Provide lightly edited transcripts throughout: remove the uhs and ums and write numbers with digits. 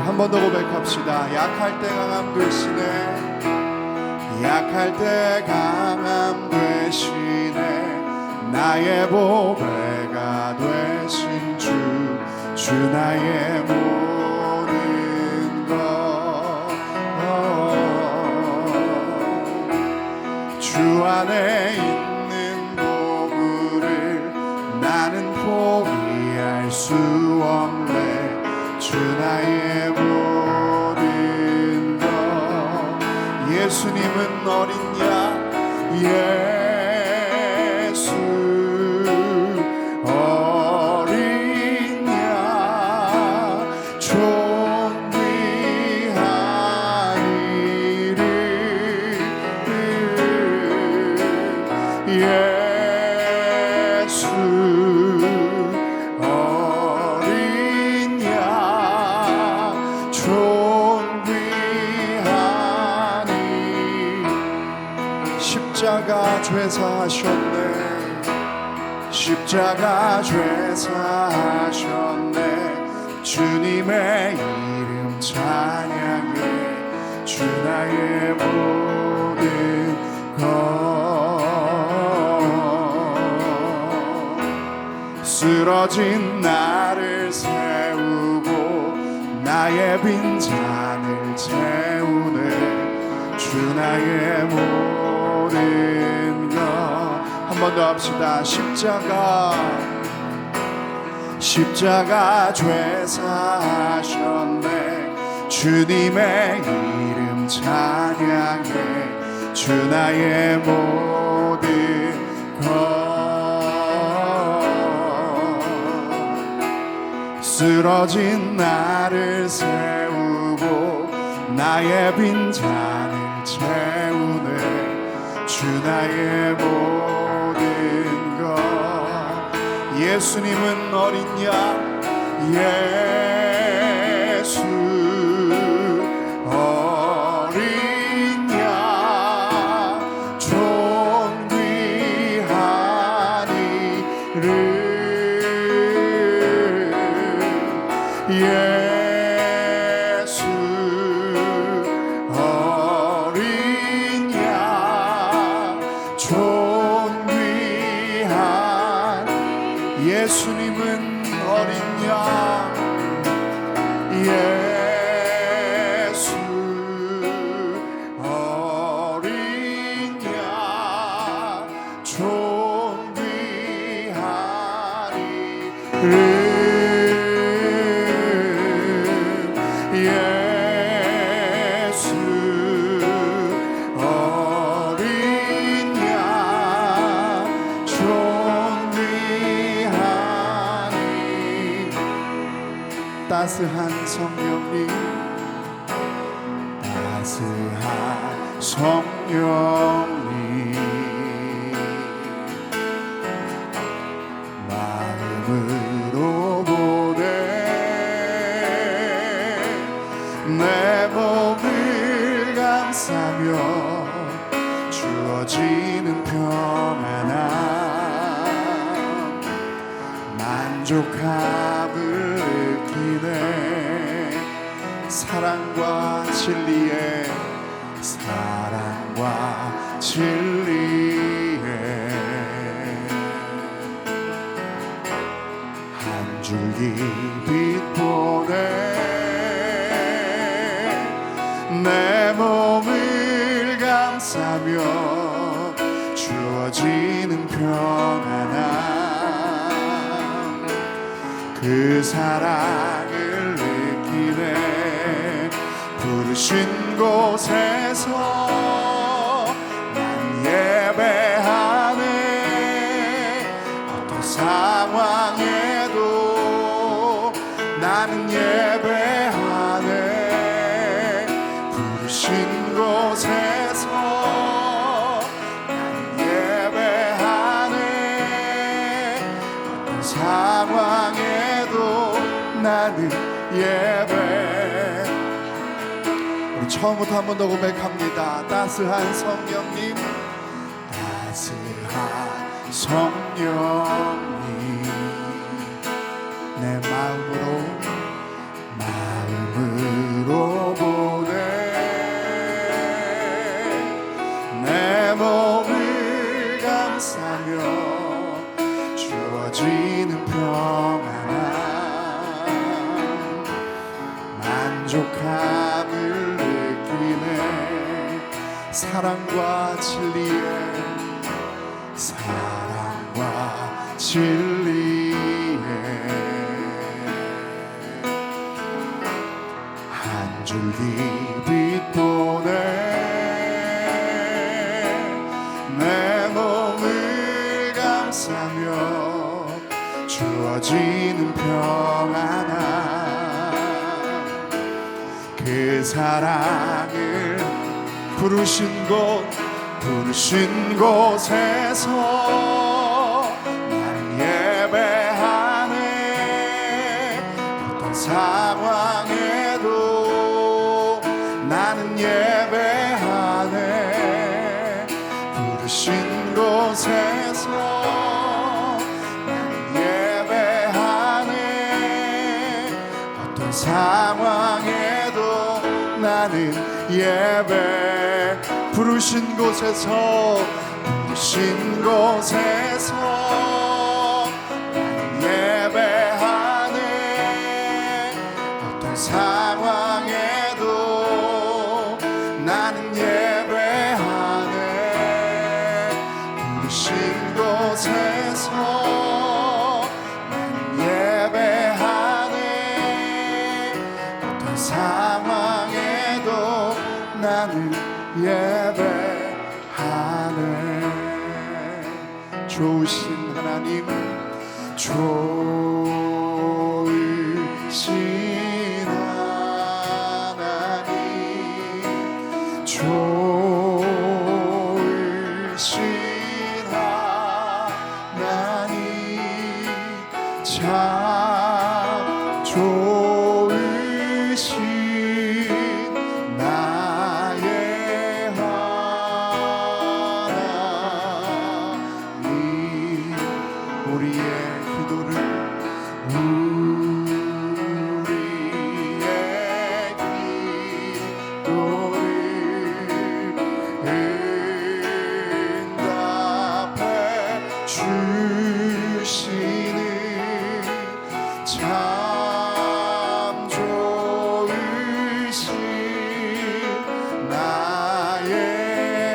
한 번 더 고백합시다. 약할 때 강함 되시네. 약할 때 강함 되시네. 나의 보배가 되신 주 나의 모든 것. 주 안에 있는 보물을 나는 포기할 수 없네. 주 나의 모든 것. 예수님은 어린 양, 예수 어린 양, 존귀하리를. 예수 어린 양, 존귀하니. 십자가 죄사하셨네. 십자가 죄사하셨네. 주님의 이름 찬양해. 주 나의 모든 것. 쓰러진 나를 세우고 나의 빈잔을 채우네. 주 나의 모든 것. 한 번 더 합시다. 십자가 죄사하셨네. 주님의 이름 찬양해. 주 나의 모든 것. 쓰러진 나를 세우고 나의 빈잔을 채우네. 주 나의 모든 것. 예수님은 어린 양, 예수 어린 양, 존귀하니를. 예수 어린 양, 존귀한. 예수님은 어린 양, 예수 어린 양, 존귀하니. 예수 어린 양, 존귀하니. 따스한 성령님, 따스한 성령님, 마음으로 보내. 내 몸을 감싸며 주어지는 평안함, 만족함을 느끼네. 사랑과 진리에, 사랑과 진리에 한 줄기 빛 보내. 내 몸을 감싸며 주어지는 평안함, 그 사랑을 느끼네. 부르신 곳에서 난 예배하네. 어떤 상황에도 나는 예배하네. 부르신 곳에서 난 예배하네. 어떤 상황에도 나는 예배. 우리 처음부터 한 번 더 고백합니다. 따스한 성령님, 따스한 성령님, 내 마음으로 만족함을 느끼네. 사랑과 진리에 사랑과 진리에 한 줄기 빛 보내 내 몸을 감싸며 주어지는 평안함 그 사랑을 부르신 곳에서 나는 예배하네. 어떤 상황에도 나는 예배하네. 부르신 곳에서 나는 예배하네. 어떤 상황에도 나는 예배 부르신 곳에서 나는 예배하네. 어떤 상황에도 나는 예배하네. 부르신 곳에서 나는 예배하네. 어떤 상황에도 나는 예배하네. 좋으신 하나님, 좋으신 하나님, 좋으신 하나님, 참 좋으신 나의 하나님. 우리의 기도를 응답해 주시는 참 좋으신 나의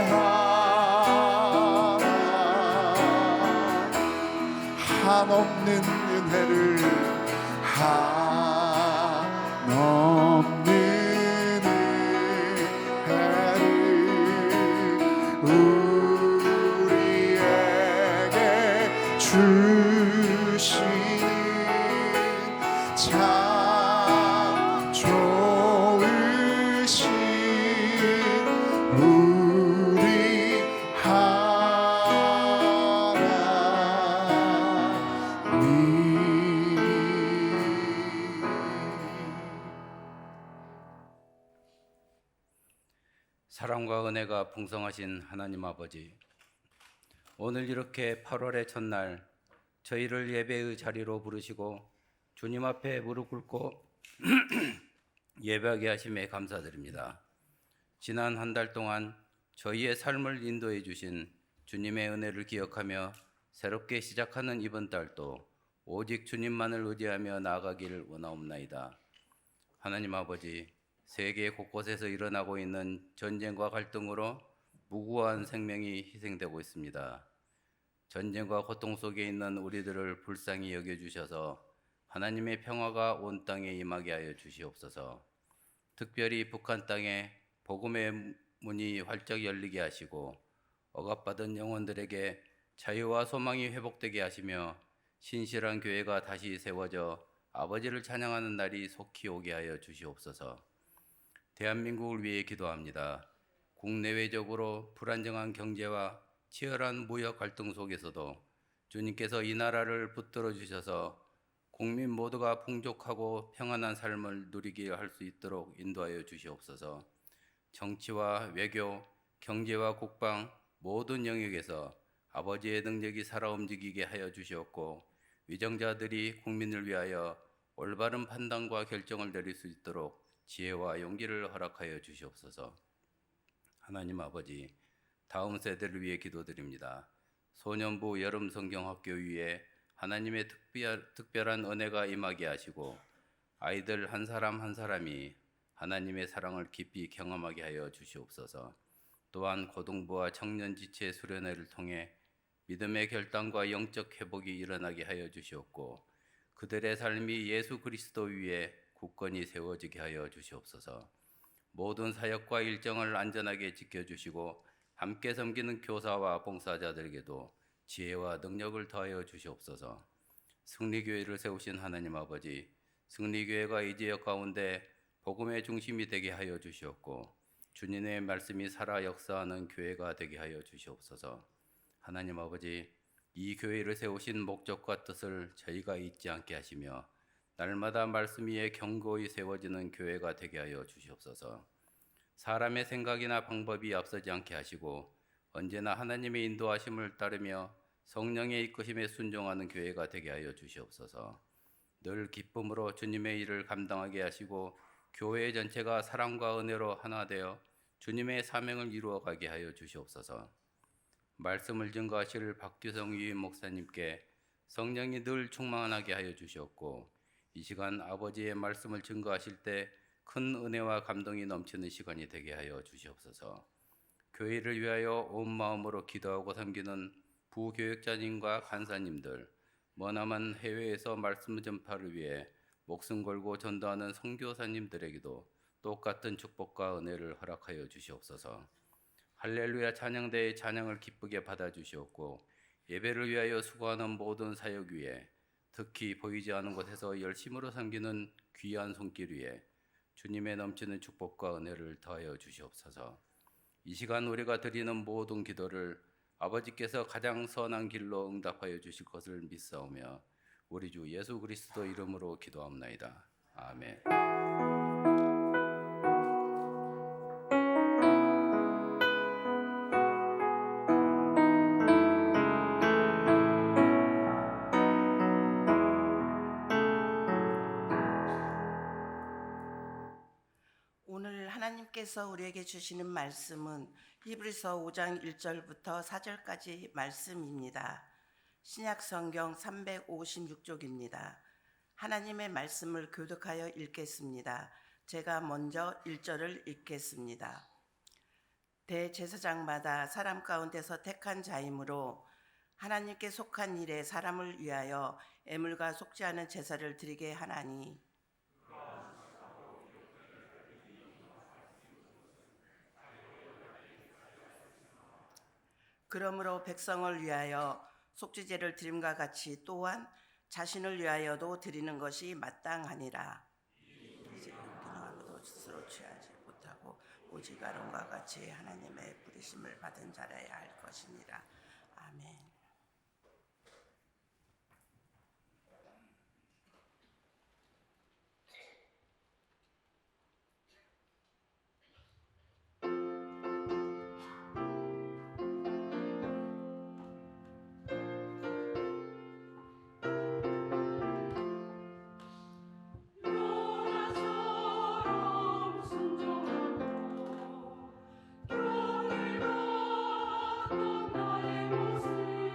하나님. 한없는 은혜를 한없는 은혜를 우리에게 주시는 참 좋으신 우리 사랑과 은혜가 풍성하신 하나님 아버지, 오늘 이렇게 8월의 첫날 저희를 예배의 자리로 부르시고 주님 앞에 무릎 꿇고 예배하게 하심에 감사드립니다. 지난 한 달 동안 저희의 삶을 인도해 주신 주님의 은혜를 기억하며 새롭게 시작하는 이번 달도 오직 주님만을 의지하며 나아가기를 원하옵나이다. 하나님 아버지, 세계 곳곳에서 일어나고 있는 전쟁과 갈등으로 무고한 생명이 희생되고 있습니다. 전쟁과 고통 속에 있는 우리들을 불쌍히 여겨주셔서 하나님의 평화가 온 땅에 임하게 하여 주시옵소서. 특별히 북한 땅에 복음의 문이 활짝 열리게 하시고 억압받은 영혼들에게 자유와 소망이 회복되게 하시며 신실한 교회가 다시 세워져 아버지를 찬양하는 날이 속히 오게 하여 주시옵소서. 대한민국을 위해 기도합니다. 국내외적으로 불안정한 경제와 치열한 무역 갈등 속에서도 주님께서 이 나라를 붙들어 주셔서 국민 모두가 풍족하고 평안한 삶을 누리게 할 수 있도록 인도하여 주시옵소서. 정치와 외교, 경제와 국방 모든 영역에서 아버지의 능력이 살아 움직이게 하여 주시옵고 위정자들이 국민을 위하여 올바른 판단과 결정을 내릴 수 있도록 지혜와 용기를 허락하여 주시옵소서. 하나님 아버지, 다음 세대를 위해 기도드립니다. 소년부 여름 성경학교 위에 하나님의 특별한 은혜가 임하게 하시고 아이들 한 사람 한 사람이 하나님의 사랑을 깊이 경험하게 하여 주시옵소서. 또한 고등부와 청년 지체 수련회를 통해 믿음의 결단과 영적 회복이 일어나게 하여 주시옵고 그들의 삶이 예수 그리스도 위에 굳건히 세워지게 하여 주시옵소서. 모든 사역과 일정을 안전하게 지켜주시고 함께 섬기는 교사와 봉사자들에게도 지혜와 능력을 더하여 주시옵소서. 승리교회를 세우신 하나님 아버지, 승리교회가 이 지역 가운데 복음의 중심이 되게 하여 주시옵고 주님의 말씀이 살아 역사하는 교회가 되게 하여 주시옵소서. 하나님 아버지, 이 교회를 세우신 목적과 뜻을 저희가 잊지 않게 하시며 날마다 말씀 위에 견고히 세워지는 교회가 되게 하여 주시옵소서. 사람의 생각이나 방법이 앞서지 않게 하시고 언제나 하나님의 인도하심을 따르며 성령의 이끄심에 순종하는 교회가 되게 하여 주시옵소서. 늘 기쁨으로 주님의 일을 감당하게 하시고 교회 전체가 사랑과 은혜로 하나 되어 주님의 사명을 이루어가게 하여 주시옵소서. 말씀을 증거하실 박규성 유임 목사님께 성령이 늘 충만하게 하여 주시옵고 이 시간 아버지의 말씀을 증거하실 때 큰 은혜와 감동이 넘치는 시간이 되게 하여 주시옵소서. 교회를 위하여 온 마음으로 기도하고 섬기는 부교역자님과 간사님들, 머나먼 해외에서 말씀 전파를 위해 목숨 걸고 전도하는 선교사님들에게도 똑같은 축복과 은혜를 허락하여 주시옵소서. 할렐루야 찬양대의 찬양을 기쁘게 받아주시옵고 예배를 위하여 수고하는 모든 사역 위에 특히 보이지 않는 곳에서 열심으로 섬기는 귀한 손길 위에 주님의 넘치는 축복과 은혜를 더하여 주시옵소서. 이 시간 우리가 드리는 모든 기도를 아버지께서 가장 선한 길로 응답하여 주실 것을 믿사오며 우리 주 예수 그리스도 이름으로 기도합나이다. 아멘. 오늘 하나님께서 우리에게 주시는 말씀은 히브리서 5장 1절부터 4절까지 말씀입니다. 신약성경 356쪽입니다. 하나님의 말씀을 교독하여 읽겠습니다. 제가 먼저 1절을 읽겠습니다. 대제사장마다 사람 가운데서 택한 자이므로 하나님께 속한 일에 사람을 위하여 애물과 속지 않은 제사를 드리게 하나니 그러므로 백성을 위하여 속죄제를 드림과 같이 또한 자신을 위하여도 드리는 것이 마땅하니라. 이제 아무도 스스로 취하지 못하고 오직 아론과 같이 하나님의 부르심을 받은 자라야 할 것이니라. 아멘. 나의 모습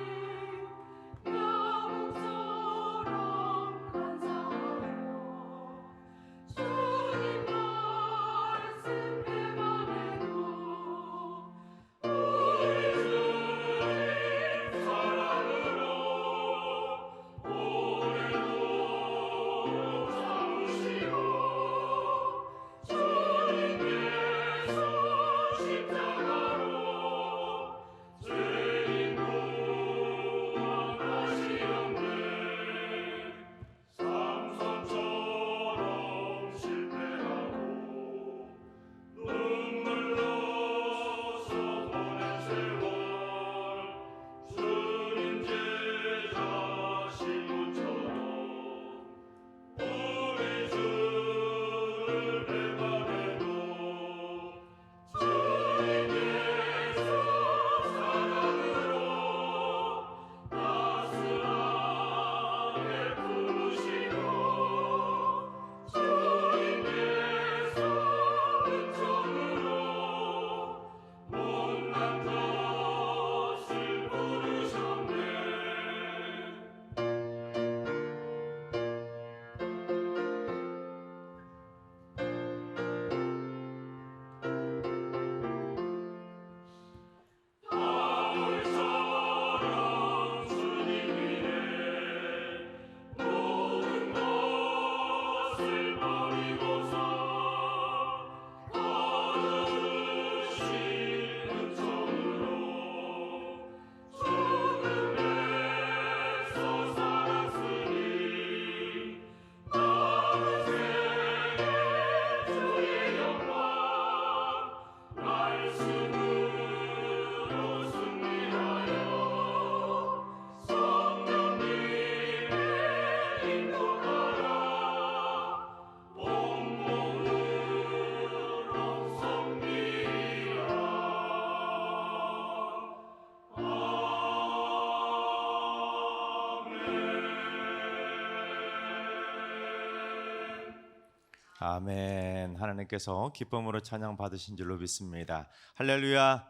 아멘. 하나님께서 기쁨으로 찬양 받으신 줄로 믿습니다. 할렐루야.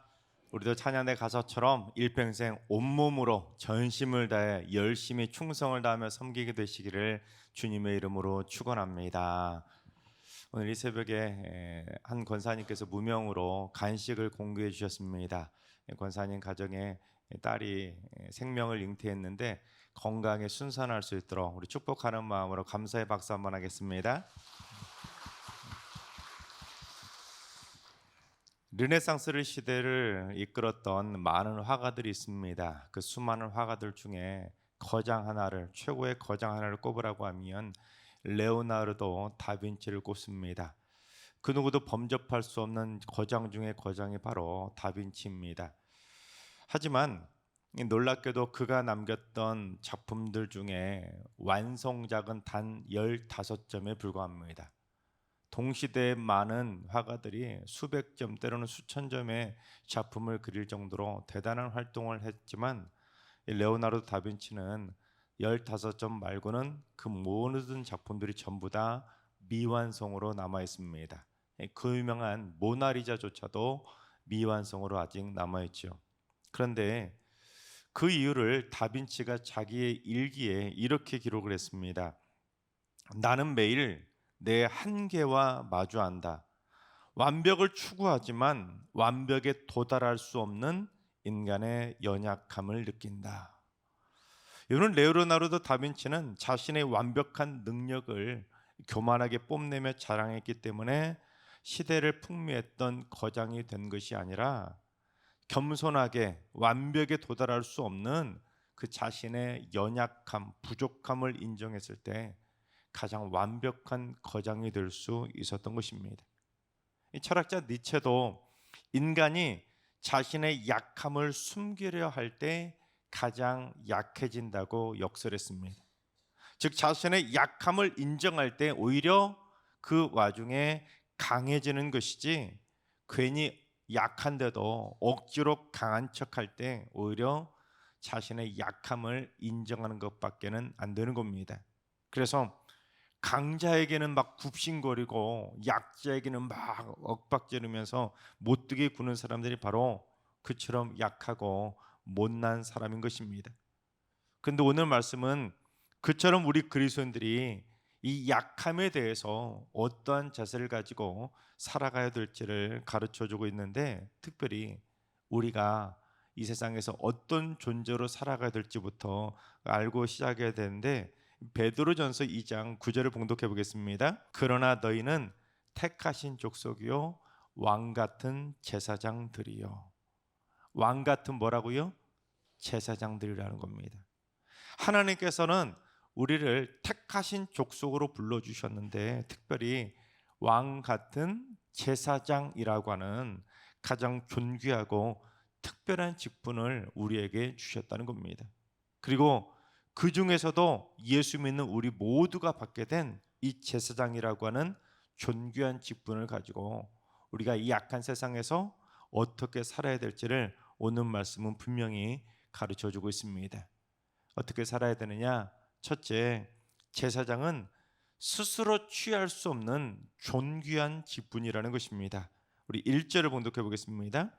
우리도 찬양대 가사처럼 일평생 온몸으로 전심을 다해 열심히 충성을 다하며 섬기게 되시기를 주님의 이름으로 축원합니다. 오늘 이 새벽에 한 권사님께서 무명으로 간식을 공개해 주셨습니다. 권사님 가정에 딸이 생명을 잉태했는데 건강에 순산할 수 있도록 우리 축복하는 마음으로 감사의 박수 한번 하겠습니다. 르네상스 시대를 이끌었던 많은 화가들이 있습니다. 그 수많은 화가들 중에 최고의 거장 하나를 꼽으라고 하면 레오나르도 다빈치를 꼽습니다. 그 누구도 범접할 수 없는 거장 중의 거장이 바로 다빈치입니다. 하지만 놀랍게도 그가 남겼던 작품들 중에 완성작은 단 15점에 불과합니다. 동시대의 많은 화가들이 수백 점 때로는 수천 점의 작품을 그릴 정도로 대단한 활동을 했지만 레오나르도 다빈치는 15점 말고는 그 모든 작품들이 전부 다 미완성으로 남아 있습니다. 그 유명한 모나리자조차도 미완성으로 아직 남아 있죠. 그런데 그 이유를 다빈치가 자기의 일기에 이렇게 기록을 했습니다. 나는 매일 내 한계와 마주한다. 완벽을 추구하지만 완벽에 도달할 수 없는 인간의 연약함을 느낀다. 이는 레오나르도 다빈치는 자신의 완벽한 능력을 교만하게 뽐내며 자랑했기 때문에 시대를 풍미했던 거장이 된 것이 아니라 겸손하게 완벽에 도달할 수 없는 그 자신의 연약함, 부족함을 인정했을 때 가장 완벽한 거장이 될 수 있었던 것입니다. 이 철학자 니체도 인간이 자신의 약함을 숨기려 할 때 가장 약해진다고 역설했습니다. 즉 자신의 약함을 인정할 때 오히려 그 와중에 강해지는 것이지 괜히 약한데도 억지로 강한 척할 때 오히려 자신의 약함을 인정하는 것밖에는 안 되는 겁니다. 그래서 강자에게는 막 굽신거리고 약자에게는 막 엇박지르면서 못되게 구는 사람들이 바로 그처럼 약하고 못난 사람인 것입니다. 그런데 오늘 말씀은 그처럼 우리 그리스도인들이 이 약함에 대해서 어떠한 자세를 가지고 살아가야 될지를 가르쳐주고 있는데, 특별히 우리가 이 세상에서 어떤 존재로 살아가야 될지부터 알고 시작해야 되는데, 베드로전서 2장 9절을 봉독해 보겠습니다. 그러나 너희는 택하신 족속이요 왕 같은 제사장들이요. 왕 같은 뭐라고요? 제사장들이라는 겁니다. 하나님께서는 우리를 택하신 족속으로 불러주셨는데 특별히 왕 같은 제사장이라고 하는 가장 존귀하고 특별한 직분을 우리에게 주셨다는 겁니다. 그리고 그 중에서도 예수 믿는 우리 모두가 받게 된 이 제사장이라고 하는 존귀한 직분을 가지고 우리가 이 약한 세상에서 어떻게 살아야 될지를 오늘 말씀은 분명히 가르쳐주고 있습니다. 어떻게 살아야 되느냐? 첫째, 제사장은 스스로 취할 수 없는 존귀한 직분이라는 것입니다. 우리 1절을 봉독해 보겠습니다.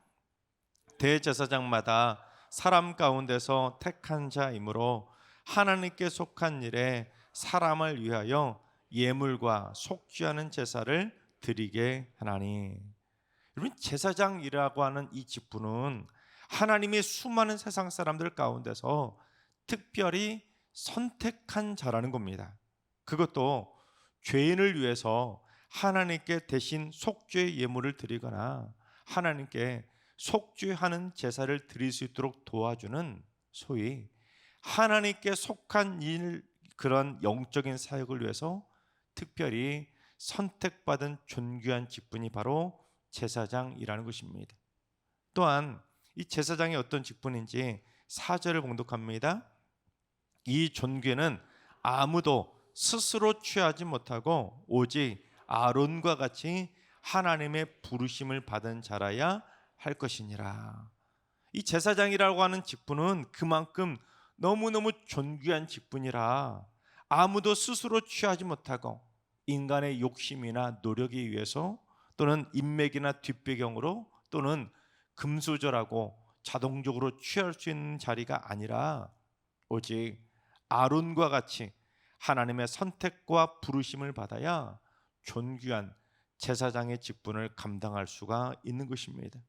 대제사장마다 사람 가운데서 택한 자이므로 하나님께 속한 일에 사람을 위하여 예물과 속죄하는 제사를 드리게 하나니. 여러분, 제사장이라고 하는 이 직분은 하나님의 수많은 세상 사람들 가운데서 특별히 선택한 자라는 겁니다. 그것도 죄인을 위해서 하나님께 대신 속죄 예물을 드리거나 하나님께 속죄하는 제사를 드릴 수 있도록 도와주는 소위 하나님께 속한 일, 그런 영적인 사역을 위해서 특별히 선택받은 존귀한 직분이 바로 제사장이라는 것입니다. 또한 이 제사장이 어떤 직분인지 4절을 봉독합니다. 이 존귀는 아무도 스스로 취하지 못하고 오직 아론과 같이 하나님의 부르심을 받은 자라야 할 것이니라. 이 제사장이라고 하는 직분은 그만큼 너무너무 존귀한 직분이라 아무도 스스로 취하지 못하고 인간의 욕심이나 노력에 의해서 또는 인맥이나 뒷배경으로 또는 금수저라고 자동적으로 취할 수 있는 자리가 아니라 오직 아론과 같이 하나님의 선택과 부르심을 받아야 존귀한 제사장의 직분을 감당할 수가 있는 것입니다.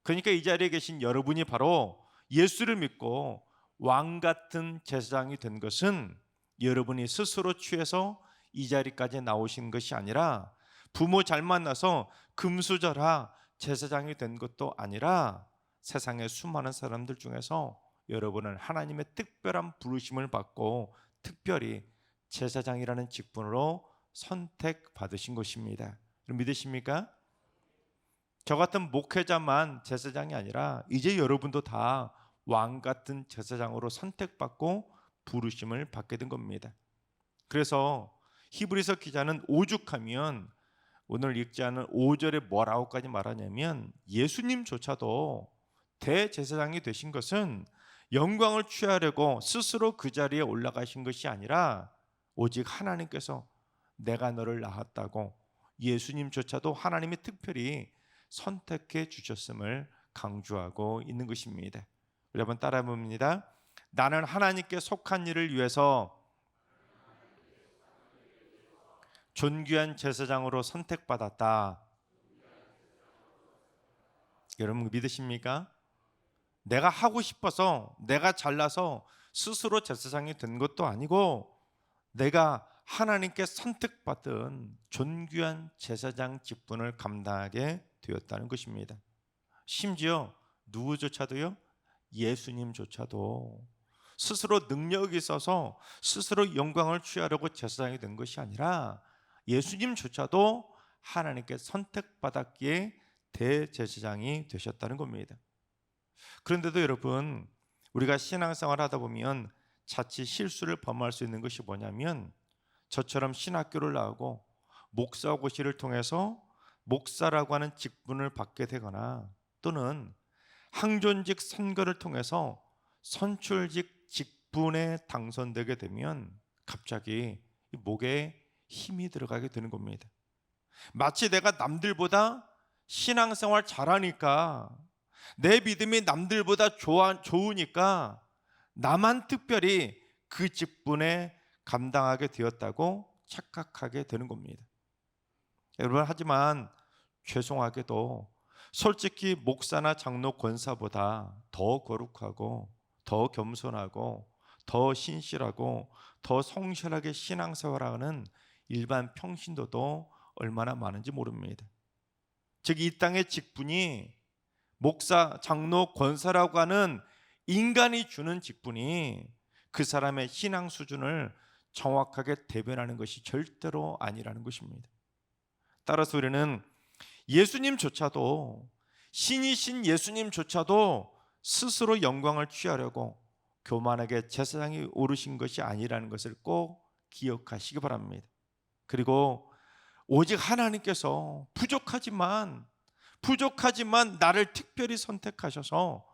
그러니까 이 자리에 계신 여러분이 바로 예수를 믿고 왕 같은 제사장이 된 것은 여러분이 스스로 취해서 이 자리까지 나오신 것이 아니라 부모 잘 만나서 금수저라 제사장이 된 것도 아니라 세상의 수많은 사람들 중에서 여러분은 하나님의 특별한 부르심을 받고 특별히 제사장이라는 직분으로 선택받으신 것입니다. 믿으십니까? 저 같은 목회자만 제사장이 아니라 이제 여러분도 다 왕 같은 제사장으로 선택받고 부르심을 받게 된 겁니다. 그래서 히브리서 기자는 오죽하면 오늘 읽지 않은 5절에 뭐라고까지 말하냐면 예수님조차도 대제사장이 되신 것은 영광을 취하려고 스스로 그 자리에 올라가신 것이 아니라 오직 하나님께서 내가 너를 낳았다고 예수님조차도 하나님이 특별히 선택해 주셨음을 강조하고 있는 것입니다. 여러분 따라 봅니다. 나는 하나님께 속한 일을 위해서 존귀한 제사장으로 선택받았다. 여러분 믿으십니까? 내가 하고 싶어서 내가 잘나서 스스로 제사장이 된 것도 아니고 내가 하나님께 선택받은 존귀한 제사장 직분을 감당하게 되었다는 것입니다. 심지어 누구조차도요? 예수님조차도 스스로 능력이 있어서 스스로 영광을 취하려고 제사장이 된 것이 아니라 예수님조차도 하나님께 선택받았기에 대제사장이 되셨다는 겁니다. 그런데도 여러분 우리가 신앙생활 하다 보면 자칫 실수를 범할 수 있는 것이 뭐냐면 저처럼 신학교를 나오고 목사고시를 통해서 목사라고 하는 직분을 받게 되거나 또는 항존직 선거를 통해서 선출직 직분에 당선되게 되면 갑자기 목에 힘이 들어가게 되는 겁니다. 마치 내가 남들보다 신앙생활 잘하니까 내 믿음이 남들보다 좋으니까 나만 특별히 그 직분에 감당하게 되었다고 착각하게 되는 겁니다. 여러분 하지만 죄송하게도 솔직히 목사나 장로 권사보다 더 거룩하고 더 겸손하고 더 신실하고 더 성실하게 신앙생활하는 일반 평신도도 얼마나 많은지 모릅니다. 즉 이 땅의 직분이 목사, 장로, 권사라고 하는 인간이 주는 직분이 그 사람의 신앙 수준을 정확하게 대변하는 것이 절대로 아니라는 것입니다. 따라서 우리는 예수님조차도 신이신 예수님조차도 스스로 영광을 취하려고 교만하게 제사장이 오르신 것이 아니라는 것을 꼭 기억하시기 바랍니다. 그리고 오직 하나님께서 부족하지만 나를 특별히 선택하셔서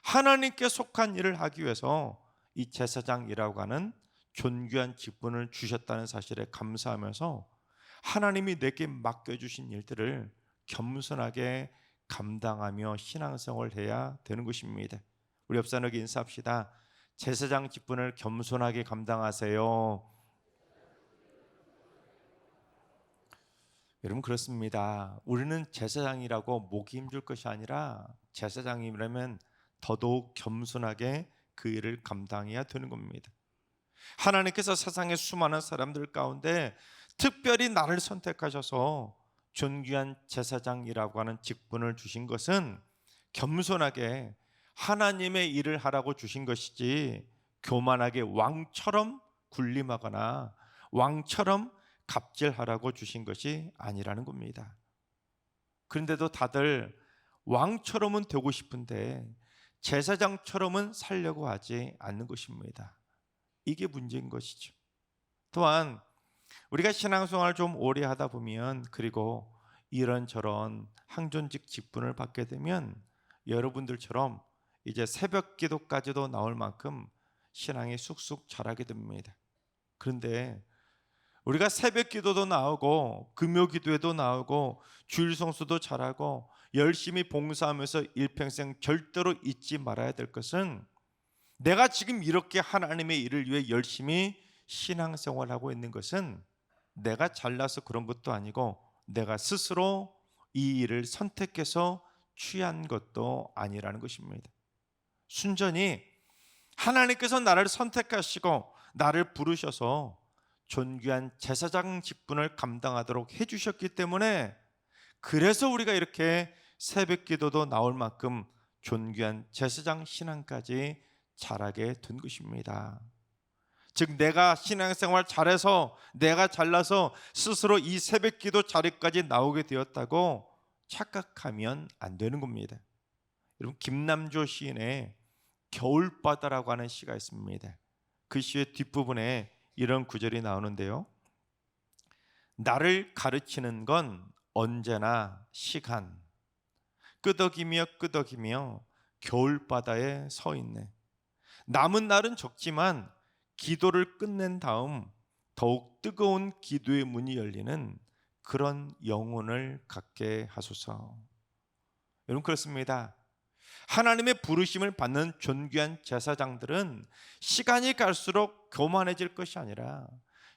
하나님께 속한 일을 하기 위해서 이 제사장이라고 하는 존귀한 직분을 주셨다는 사실에 감사하면서 하나님이 내게 맡겨주신 일들을 겸손하게 감당하며 신앙생활을 해야 되는 것입니다. 우리 옆 사람에게 인사합시다. 제사장 직분을 겸손하게 감당하세요. 여러분 그렇습니다. 우리는 제사장이라고 목이 힘줄 것이 아니라 제사장이라면 더더욱 겸손하게 그 일을 감당해야 되는 겁니다. 하나님께서 세상의 수많은 사람들 가운데 특별히 나를 선택하셔서 존귀한 제사장이라고 하는 직분을 주신 것은 겸손하게 하나님의 일을 하라고 주신 것이지 교만하게 왕처럼 군림하거나 왕처럼 갑질하라고 주신 것이 아니라는 겁니다. 그런데도 다들 왕처럼은 되고 싶은데 제사장처럼은 살려고 하지 않는 것입니다. 이게 문제인 것이죠. 또한 우리가 신앙생활을 좀 오래 하다 보면 그리고 이런저런 항존직 직분을 받게 되면 여러분들처럼 이제 새벽 기도까지도 나올 만큼 신앙이 쑥쑥 자라게 됩니다. 그런데 우리가 새벽 기도도 나오고 금요 기도에도 나오고 주일 성수도 잘하고 열심히 봉사하면서 일평생 절대로 잊지 말아야 될 것은, 내가 지금 이렇게 하나님의 일을 위해 열심히 신앙생활하고 있는 것은 내가 잘나서 그런 것도 아니고 내가 스스로 이 일을 선택해서 취한 것도 아니라는 것입니다. 순전히 하나님께서 나를 선택하시고 나를 부르셔서 존귀한 제사장 직분을 감당하도록 해주셨기 때문에, 그래서 우리가 이렇게 새벽 기도도 나올 만큼 존귀한 제사장 신앙까지 잘하게 된 것입니다. 즉 내가 신앙생활 잘해서 내가 잘나서 스스로 이 새벽 기도 자리까지 나오게 되었다고 착각하면 안 되는 겁니다. 여러분, 김남조 시인의 겨울바다라고 하는 시가 있습니다. 그 시의 뒷부분에 이런 구절이 나오는데요. 나를 가르치는 건 언제나 시간, 끄덕이며 끄덕이며 겨울바다에 서 있네. 남은 날은 적지만 기도를 끝낸 다음 더욱 뜨거운 기도의 문이 열리는 그런 영혼을 갖게 하소서. 여러분, 그렇습니다. 하나님의 부르심을 받는 존귀한 제사장들은 시간이 갈수록 교만해질 것이 아니라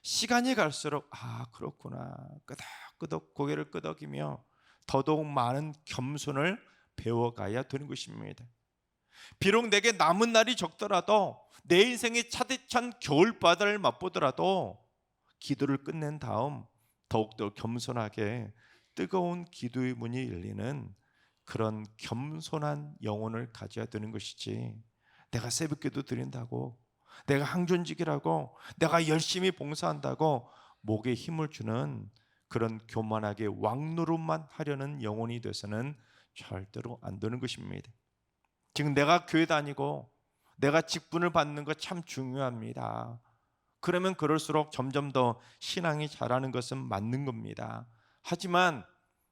시간이 갈수록 그렇구나, 끄덕끄덕 고개를 끄덕이며 더더욱 많은 겸손을 배워가야 되는 것입니다. 비록 내게 남은 날이 적더라도, 내 인생의 차디찬 겨울바다를 맛보더라도 기도를 끝낸 다음 더욱더 겸손하게 뜨거운 기도의 문이 열리는 그런 겸손한 영혼을 가져야 되는 것이지, 내가 새벽기도 드린다고, 내가 항존직이라고, 내가 열심히 봉사한다고 목에 힘을 주는 그런 교만하게 왕노릇만 하려는 영혼이 돼서는 절대로 안 되는 것입니다. 지금 내가 교회 다니고 내가 직분을 받는 거 참 중요합니다. 그러면 그럴수록 점점 더 신앙이 자라는 것은 맞는 겁니다. 하지만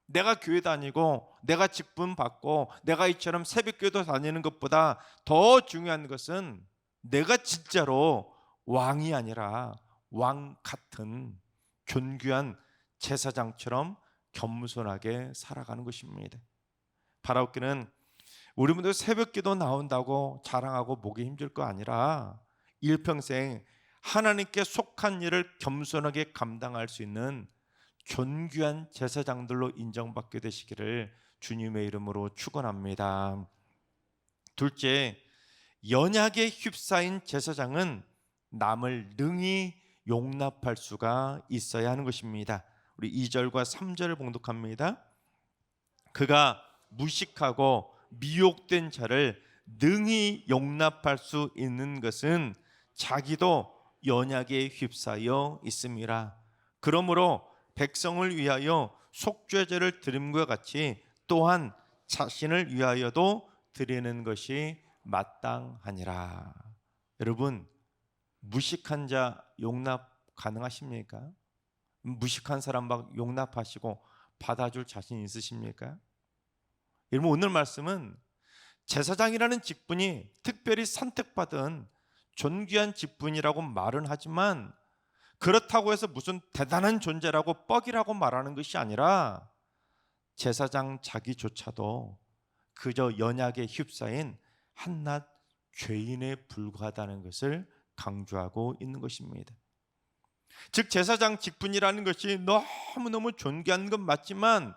내가 교회 다니고 내가 직분 받고 내가 이처럼 새벽교도 다니는 것보다 더 중요한 것은 내가 진짜로 왕이 아니라 왕 같은 존귀한 제사장처럼 겸손하게 살아가는 것입니다. 바라옵기는 우리 분들 새벽기도 나온다고 자랑하고 목이 힘줄 거 아니라 일평생 하나님께 속한 일을 겸손하게 감당할 수 있는 존귀한 제사장들로 인정받게 되시기를 주님의 이름으로 축원합니다. 둘째, 연약에 휩싸인 제사장은 남을 능히 용납할 수가 있어야 하는 것입니다. 우리 2절과 3절을 봉독합니다. 그가 무식하고 미혹된 자를 능히 용납할 수 있는 것은 자기도 연약에 휩싸여 있음이라. 그러므로 백성을 위하여 속죄제를 드림과 같이 또한 자신을 위하여도 드리는 것이 마땅하니라. 여러분, 무식한 자 용납 가능하십니까? 무식한 사람 막 용납하시고 받아줄 자신 있으십니까? 여러분, 오늘 말씀은 제사장이라는 직분이 특별히 선택받은 존귀한 직분이라고 말은 하지만, 그렇다고 해서 무슨 대단한 존재라고 뻑이라고 말하는 것이 아니라 제사장 자기조차도 그저 연약에 휩싸인 한낱 죄인에 불과하다는 것을 강조하고 있는 것입니다. 즉 제사장 직분이라는 것이 너무너무 존귀한 건 맞지만,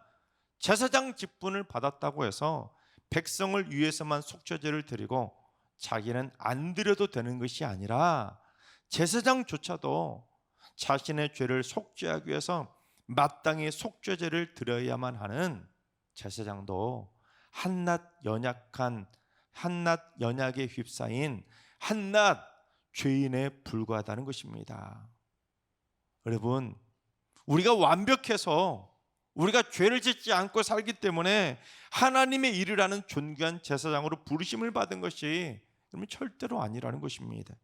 제사장 직분을 받았다고 해서 백성을 위해서만 속죄제를 드리고 자기는 안 드려도 되는 것이 아니라, 제사장조차도 자신의 죄를 속죄하기 위해서 마땅히 속죄제를 드려야만 하는 제사장도 한낱 연약에 휩싸인 한낱 죄인에 불과하다는 것입니다. 여러분, 우리가 완벽해서 우리가 죄를 짓지 않고 살기 때문에 하나님의 일을 하는 존귀한 제사장으로 부르심을 받은 것이 그러면 절대로 아니라는 것입니다.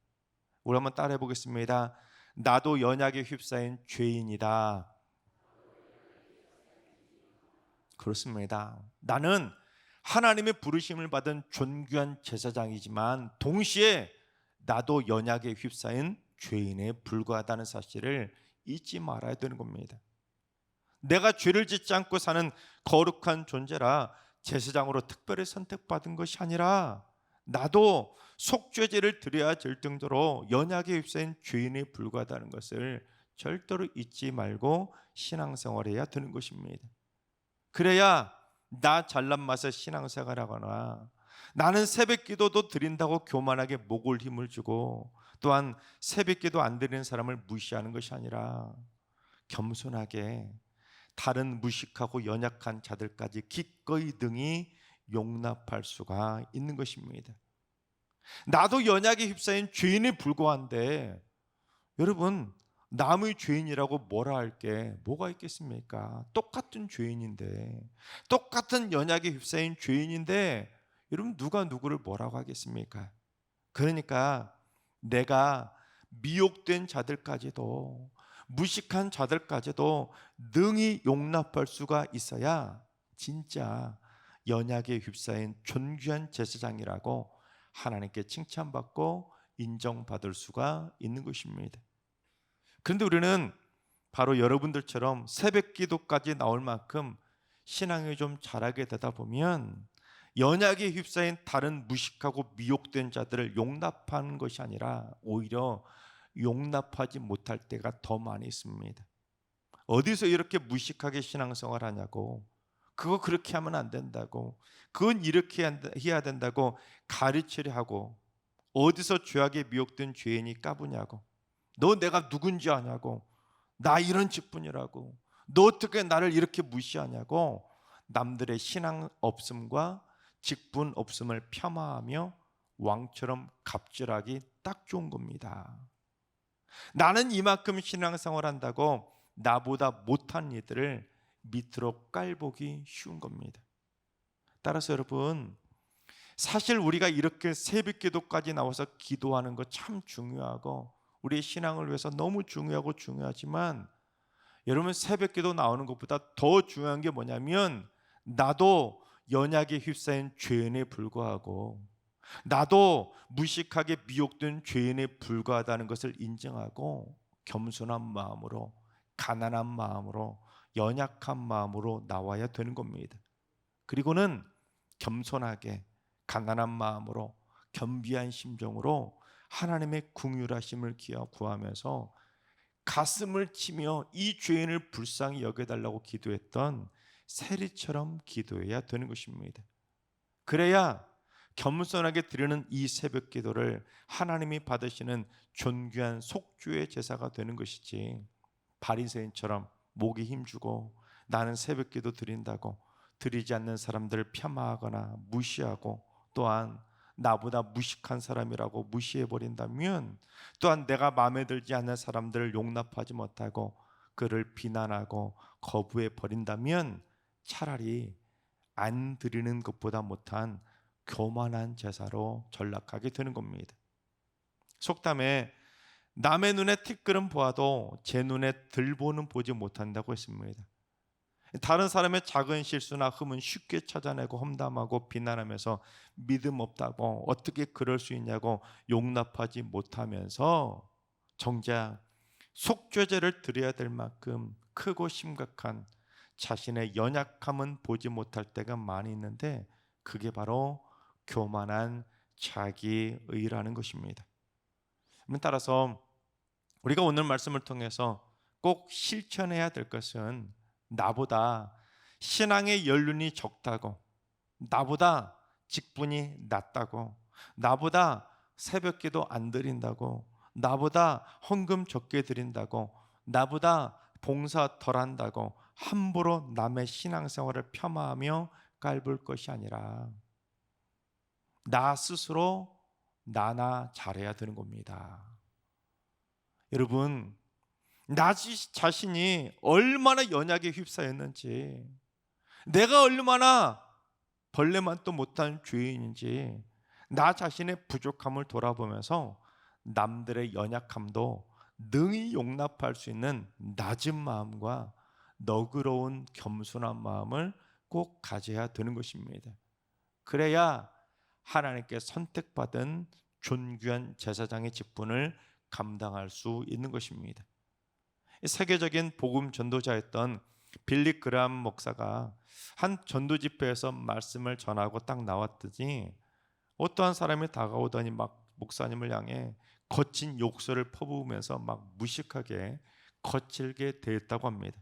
우리 한번 따라해 보겠습니다. 나도 연약에 휩싸인 죄인이다. 그렇습니다. 나는 하나님의 부르심을 받은 존귀한 제사장이지만 동시에 나도 연약에 휩싸인 죄인에 불과하다는 사실을 잊지 말아야 되는 겁니다. 내가 죄를 짓지 않고 사는 거룩한 존재라 제사장으로 특별히 선택받은 것이 아니라 나도 속죄제를 드려야 될 정도로 연약에 휩싸인 죄인에 불과하다는 것을 절대로 잊지 말고 신앙생활해야 되는 것입니다. 그래야 나 잘난 맛에 신앙생활하거나 나는 새벽기도도 드린다고 교만하게 목을 힘을 주고 또한 새벽기도 안 드리는 사람을 무시하는 것이 아니라 겸손하게 다른 무식하고 연약한 자들까지 기꺼이 등이 용납할 수가 있는 것입니다. 나도 연약에 휩싸인 죄인에 불과한데 여러분 남의 죄인이라고 뭐라 할 게 뭐가 있겠습니까? 똑같은 죄인인데 똑같은 연약에 휩싸인 죄인인데 여러분 누가 누구를 뭐라고 하겠습니까? 그러니까 내가 미혹된 자들까지도 무식한 자들까지도 능히 용납할 수가 있어야 진짜 연약에 휩싸인 존귀한 제사장이라고 하나님께 칭찬받고 인정받을 수가 있는 것입니다. 그런데 우리는 바로 여러분들처럼 새벽 기도까지 나올 만큼 신앙이 좀 잘하게 되다 보면 연약에 휩싸인 다른 무식하고 미혹된 자들을 용납하는 것이 아니라 오히려 용납하지 못할 때가 더 많이 있습니다. 어디서 이렇게 무식하게 신앙생활 하냐고, 그거 그렇게 하면 안 된다고, 그건 이렇게 해야 된다고 가르치려 하고, 어디서 죄악에 미혹된 죄인이 까부냐고, 너 내가 누군지 아냐고, 나 이런 직분이라고, 너 어떻게 나를 이렇게 무시하냐고 남들의 신앙 없음과 직분 없음을 폄하하며 왕처럼 갑질하기 딱 좋은 겁니다. 나는 이만큼 신앙생활 한다고 나보다 못한 이들을 밑으로 깔보기 쉬운 겁니다. 따라서 여러분, 사실 우리가 이렇게 새벽기도까지 나와서 기도하는 거 참 중요하고 우리의 신앙을 위해서 너무 중요하고 중요하지만 여러분 새벽기도 나오는 것보다 더 중요한 게 뭐냐면 나도 연약에 휩싸인 죄인에 불과하고 나도 무식하게 미혹된 죄인에 불과하다는 것을 인정하고 겸손한 마음으로 가난한 마음으로 연약한 마음으로 나와야 되는 겁니다. 그리고는 겸손하게 가난한 마음으로 겸비한 심정으로 하나님의 긍휼하심을 구하면서 가슴을 치며 이 죄인을 불쌍히 여겨달라고 기도했던 세리처럼 기도해야 되는 것입니다. 그래야 겸손하게 드리는 이 새벽 기도를 하나님이 받으시는 존귀한 속죄의 제사가 되는 것이지 바리새인처럼 목에 힘주고 나는 새벽 기도 드린다고 드리지 않는 사람들을 폄하하거나 무시하고 또한 나보다 무식한 사람이라고 무시해버린다면 또한 내가 마음에 들지 않는 사람들을 용납하지 못하고 그를 비난하고 거부해버린다면 차라리 안 드리는 것보다 못한 교만한 제사로 전락하게 되는 겁니다. 속담에 남의 눈에 티끌은 보아도 제 눈에 들보는 보지 못한다고 했습니다. 다른 사람의 작은 실수나 흠은 쉽게 찾아내고 험담하고 비난하면서 믿음 없다고 어떻게 그럴 수 있냐고 용납하지 못하면서 정작 속죄제를 드려야 될 만큼 크고 심각한 자신의 연약함은 보지 못할 때가 많이 있는데 그게 바로 교만한 자기의라는 것입니다. 따라서 우리가 오늘 말씀을 통해서 꼭 실천해야 될 것은 나보다 신앙의 연륜이 적다고, 나보다 직분이 낮다고, 나보다 새벽기도 안 드린다고, 나보다 헌금 적게 드린다고, 나보다 봉사 덜 한다고 함부로 남의 신앙생활을 폄하하며 깔볼 것이 아니라 나 스스로 나나 잘해야 되는 겁니다. 여러분, 나 자신이 얼마나 연약에 휩싸였는지, 내가 얼마나 벌레만도 못한 죄인인지 나 자신의 부족함을 돌아보면서 남들의 연약함도 능히 용납할 수 있는 낮은 마음과 너그러운 겸손한 마음을 꼭 가져야 되는 것입니다. 그래야 하나님께 선택받은 존귀한 제사장의 직분을 감당할 수 있는 것입니다. 세계적인 복음 전도자였던 빌리 그레함 목사가 한 전도 집회에서 말씀을 전하고 딱 나왔더니 어떠한 사람이 다가오더니 막 목사님을 향해 거친 욕설을 퍼부으면서 막 무식하게 거칠게 대했다고 합니다.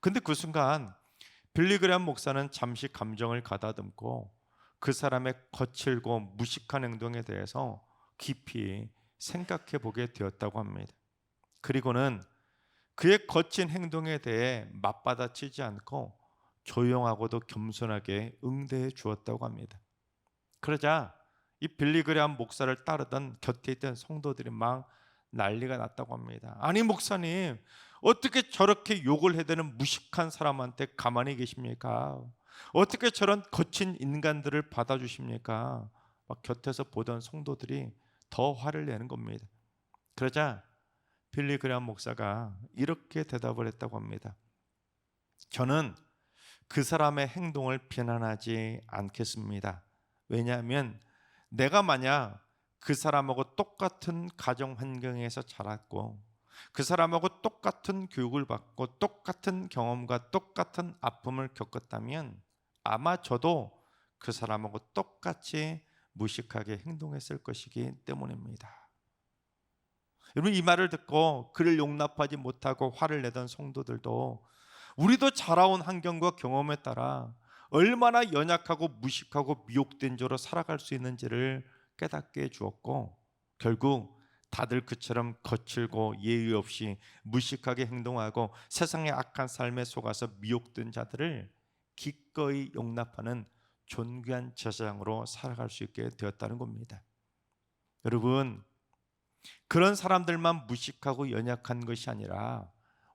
근데 그 순간 빌리 그레함 목사는 잠시 감정을 가다듬고 그 사람의 거칠고 무식한 행동에 대해서 깊이 생각해 보게 되었다고 합니다. 그리고는 그의 거친 행동에 대해 맞받아치지 않고 조용하고도 겸손하게 응대해 주었다고 합니다. 그러자 이 빌리 그레함 목사를 따르던 곁에 있던 성도들이 막 난리가 났다고 합니다. 아니 목사님, 어떻게 저렇게 욕을 해대는 무식한 사람한테 가만히 계십니까? 어떻게 저런 거친 인간들을 받아주십니까? 막 곁에서 보던 성도들이 더 화를 내는 겁니다. 그러자 빌리 그레함 목사가 이렇게 대답을 했다고 합니다. 저는 그 사람의 행동을 비난하지 않겠습니다. 왜냐하면 내가 만약 그 사람하고 똑같은 가정 환경에서 자랐고 그 사람하고 똑같은 교육을 받고 똑같은 경험과 똑같은 아픔을 겪었다면 아마 저도 그 사람하고 똑같이 무식하게 행동했을 것이기 때문입니다. 여러분, 이 말을 듣고 그를 용납하지 못하고 화를 내던 성도들도 우리도 자라온 환경과 경험에 따라 얼마나 연약하고 무식하고 미혹된 자로 살아갈 수 있는지를 깨닫게 해주었고, 결국 다들 그처럼 거칠고 예의 없이 무식하게 행동하고 세상의 악한 삶에 속아서 미혹된 자들을 기꺼이 용납하는 존귀한 제사장으로 살아갈 수 있게 되었다는 겁니다. 여러분, 그런 사람들만 무식하고 연약한 것이 아니라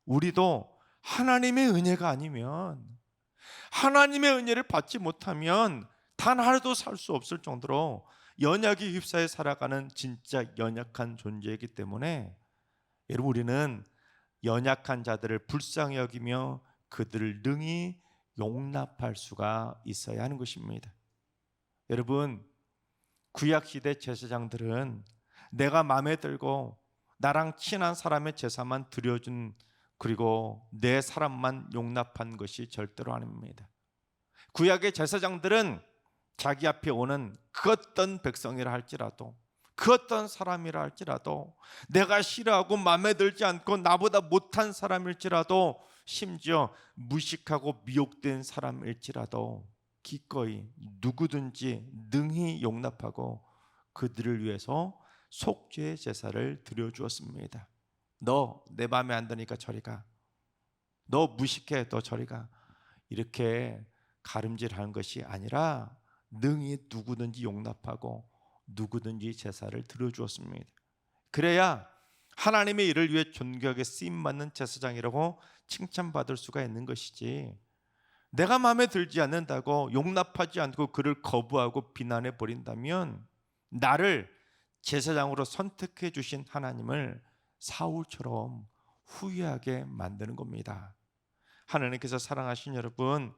우리도 하나님의 은혜가 아니면, 하나님의 은혜를 받지 못하면 단 하루도 살 수 없을 정도로 연약에 휩싸여 살아가는 진짜 연약한 존재이기 때문에 여러분, 우리는 연약한 자들을 불쌍히 여기며 그들을 능히 용납할 수가 있어야 하는 것입니다. 여러분, 구약시대 제사장들은 내가 마음에 들고 나랑 친한 사람의 제사만 드려준, 그리고 내 사람만 용납한 것이 절대로 아닙니다. 구약의 제사장들은 자기 앞에 오는 그 어떤 백성이라 할지라도, 그 어떤 사람이라 할지라도, 내가 싫어하고 마음에 들지 않고 나보다 못한 사람일지라도, 심지어 무식하고 미혹된 사람일지라도 기꺼이 누구든지 능히 용납하고 그들을 위해서 속죄의 제사를 드려주었습니다. 너 내 마음에 안 드니까 저리 가, 너 무식해, 너 저리 가, 이렇게 가름질하는 것이 아니라 능히 누구든지 용납하고 누구든지 제사를 드려주었습니다. 그래야 하나님의 일을 위해 존귀하게 쓰임받는 제사장이라고 칭찬받을 수가 있는 것이지, 내가 마음에 들지 않는다고 용납하지 않고 그를 거부하고 비난해 버린다면 나를 제사장으로 선택해 주신 하나님을 사울처럼 후회하게 만드는 겁니다. 하나님께서 사랑하신 여러분,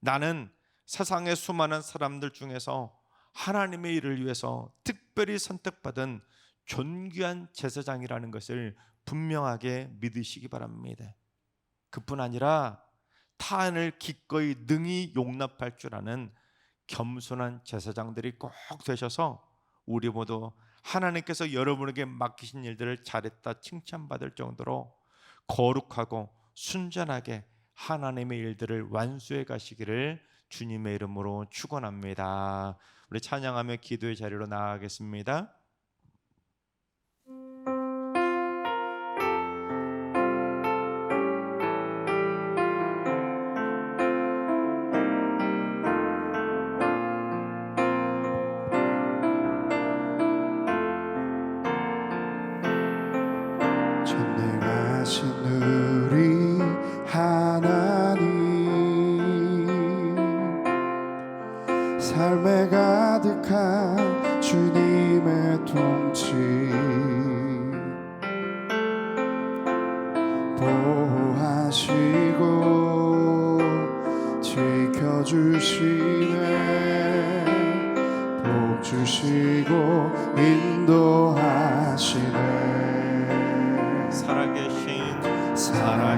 나는 세상의 수많은 사람들 중에서 하나님의 일을 위해서 특별히 선택받은 존귀한 제사장이라는 것을 분명하게 믿으시기 바랍니다. 그뿐 아니라 타인을 기꺼이 능히 용납할 줄 아는 겸손한 제사장들이 꼭 되셔서 우리 모두 하나님께서 여러분에게 맡기신 일들을 잘했다 칭찬받을 정도로 거룩하고 순전하게 하나님의 일들을 완수해 가시기를 주님의 이름으로 축원합니다. 우리 찬양하며 기도의 자리로 나아가겠습니다. 전능하신 우리 하나님, 삶에 가득한 주님의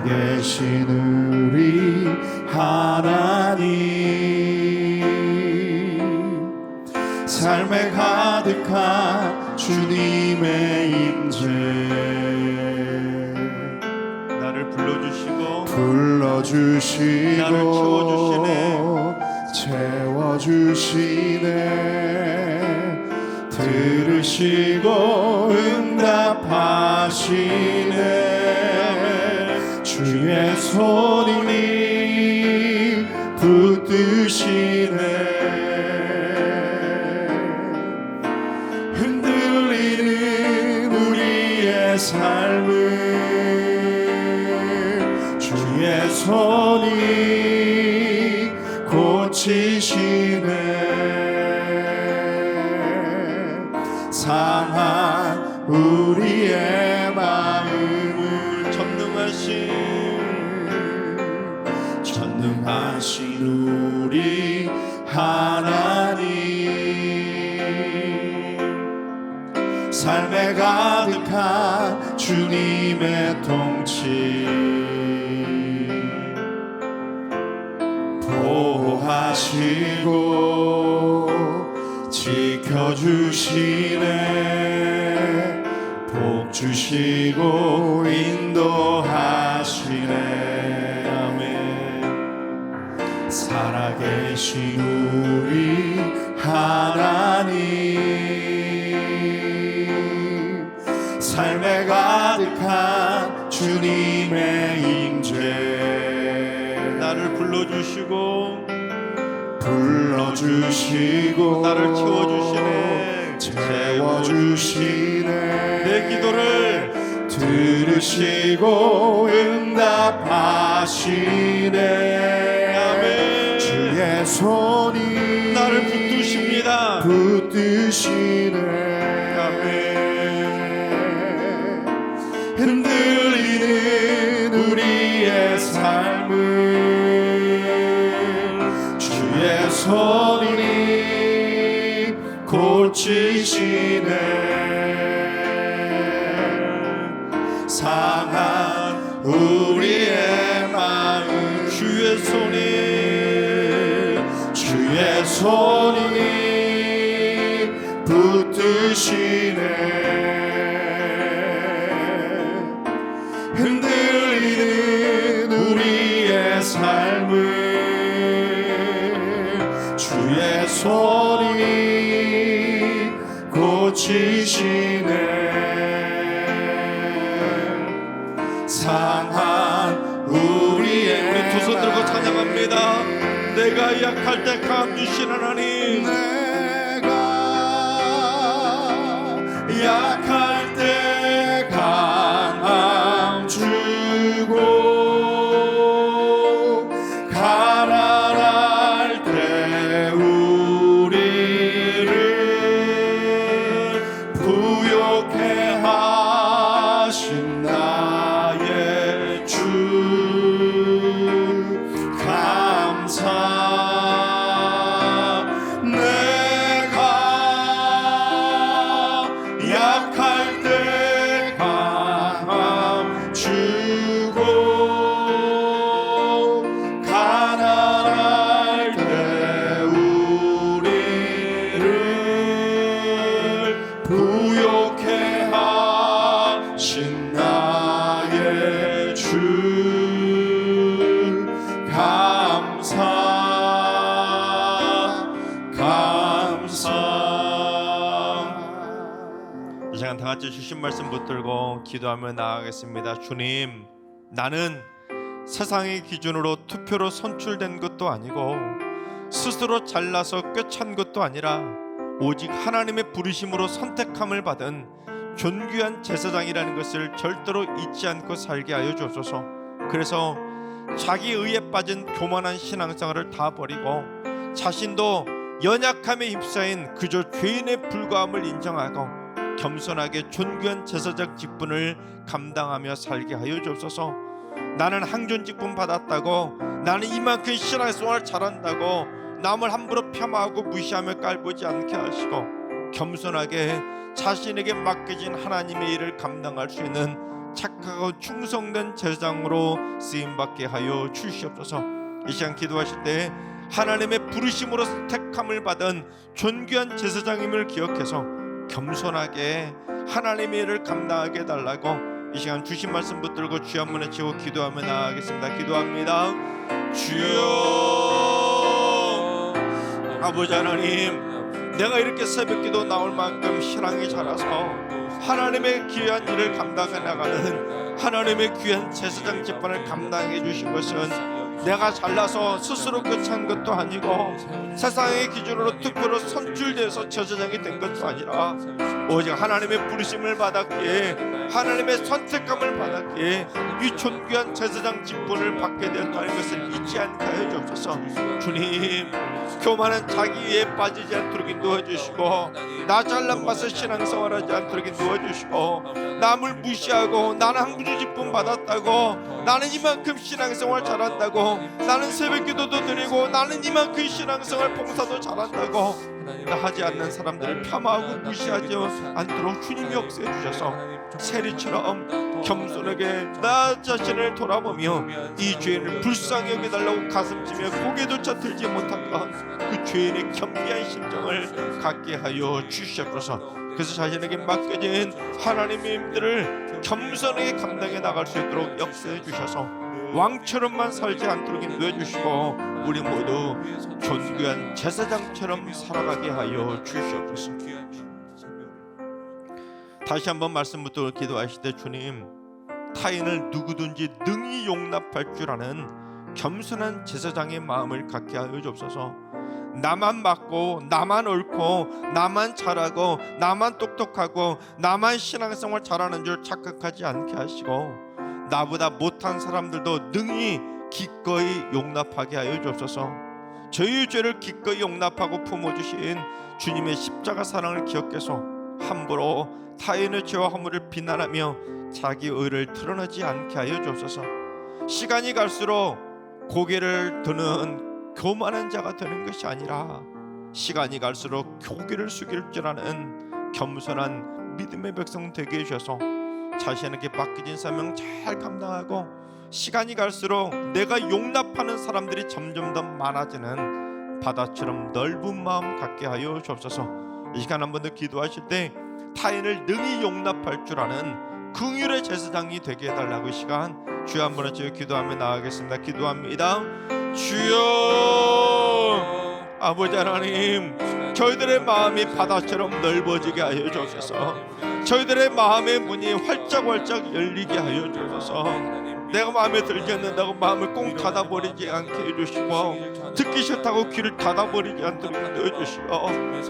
살아계신 우리 하나님, 삶에 가득한 주님의 임재, 나를 불러주시고 불러주시고 나를 채워주시네, 들으시고 응답하시네, 주의 손이 붙드시네, 흔들리는 우리의 삶을 주의 손이 고치시네, 상한 우리의 마음을 전능하신 우리 하나님, 삶에 가득한 주님의 통치 보호하시고 지켜주시네, 복 주시고 인도하시네, 아멘. 살아계신 우리 하나님, 삶에 가득한 주님의 임재, 나를 불러주시고 나를 채워주시네, 내 기도를 들으시고 응답하시네, 아멘. 주의 손이 나를 붙드십니다. 붙드시네, 아멘. 흔들리는 우리의 삶을 주의 손이 고치시네, 상한 우리의 마음 주의 손이 붙드시네, 흔들리는 우리의 삶을 주의 손이 고치시네, 상한 우리의 우리 두 손 들고 찬양합니다. 내가 약할 때 감 주신 하나님, 내가 약할 때 강함 주고 가난할 때 우리를 부욕해 하신 나의 주 감사, 약할 때 강함 주고 가난할 때 우리를 부욕해 하신 나의 주 감사. 이 시간 다 같이 주신 말씀 붙들고 기도하며 나아가겠습니다. 주님, 나는 세상의 기준으로 투표로 선출된 것도 아니고 스스로 잘나서 꿰찬 것도 아니라 오직 하나님의 부르심으로 선택함을 받은 존귀한 제사장이라는 것을 절대로 잊지 않고 살게 하여 주옵소서. 그래서 자기 의에 빠진 교만한 신앙생활을 다 버리고 자신도 연약함에 휩싸인 그저 죄인의 불과함을 인정하고 겸손하게 존귀한 제사장 직분을 감당하며 살게 하여 주옵소서. 나는 항존 직분 받았다고, 나는 이만큼 신앙생활 잘한다고 남을 함부로 폄하하고 무시하며 깔보지 않게 하시고 겸손하게 자신에게 맡겨진 하나님의 일을 감당할 수 있는 착하고 충성된 제사장으로 쓰임받게 하여 주시옵소서. 이 시간 기도하실 때 하나님의 부르심으로 택함을 받은 존귀한 제사장임을 기억해서 겸손하게 하나님의 일을 감당하게 해달라고 이 시간 주신 말씀 붙들고 주여 한번 외치고 기도하며 나아가겠습니다. 기도합니다. 주여, 아버지 하나님, 내가 이렇게 새벽기도 나올 만큼 신앙이 자라서 하나님의 귀한 일을 감당해 나가는 하나님의 귀한 제사장 집안을 감당해 주신 것은 내가 잘나서 스스로 끝한 것도 아니고 세상의 기준으로 투표로 선출돼서 제사장이 된 것도 아니라 오직 하나님의 부르심을 받았기에 하나님의 선택감을 받았기에 이 존귀한 제사장 직분을 받게 되었다는 것을 잊지 않게 하여 주옵소서. 주님, 교만한 자기에 빠지지 않도록 인도해 주시고 나 잘난 맛을 신앙생활하지 않도록 인도해 주시고 남을 무시하고 나는 항구주 직분 받았다고 나는 이만큼 신앙생활 잘한다고 나는 새벽기도도 드리고 나는 이만큼 신앙생활 봉사도 잘한다고 나 하지 않는 사람들을 폄하하고 무시하지 않도록 주님이 역사해 주셔서 세리처럼 겸손하게 나 자신을 돌아보며 이 죄인을 불쌍히 여겨달라고 가슴치며 고개조차 들지 못했던 그 죄인의 겸비한 심정을 갖게 하여 주시옵소서. 그래서 자신에게 맡겨진 하나님의 임들을 겸손하게 감당해 나갈 수 있도록 역사해 주셔서 왕처럼만 살지 않도록 인도해 주시고 우리 모두 존귀한 제사장처럼 살아가게 하여 주시옵소서. 다시 한번 말씀부터 기도하실 때 주님, 타인을 누구든지 능히 용납할 줄 아는 겸손한 제사장의 마음을 갖게 하여 주옵소서. 나만 맞고 나만 옳고 나만 잘하고 나만 똑똑하고 나만 신앙생활 잘하는 줄 착각하지 않게 하시고 나보다 못한 사람들도 능히 기꺼이 용납하게 하여 주옵소서. 저희의 죄를 기꺼이 용납하고 품어주신 주님의 십자가 사랑을 기억해서 함부로 타인의 죄와 허물을 비난하며 자기 의를 드러내지 않게 하여 주옵소서. 시간이 갈수록 고개를 드는 교만한 자가 되는 것이 아니라 시간이 갈수록 고개를 숙일 줄 아는 겸손한 믿음의 백성 되게 해주셔서 자신에게 맡겨진 사명 잘 감당하고 시간이 갈수록 내가 용납하는 사람들이 점점 더 많아지는 바다처럼 넓은 마음 갖게 하여 주옵소서. 이 시간 한 번 더 기도하실 때 타인을 능히 용납할 줄 아는 긍휼의 제사장이 되게 해달라고 이 시간 주여 한 번에 저희 기도하며 나아가겠습니다. 기도합니다. 주여, 아버지 하나님, 저희들의 마음이 바다처럼 넓어지게 하여 주옵소서. 저희들의 마음의 문이 활짝활짝 열리게 하여 주옵소서. 내가 마음에 들지 않는다고 마음을 꽁 닫아버리지 않게 해주시고 듣기 싫다고 귀를 닫아버리지 않도록 인도해 주시고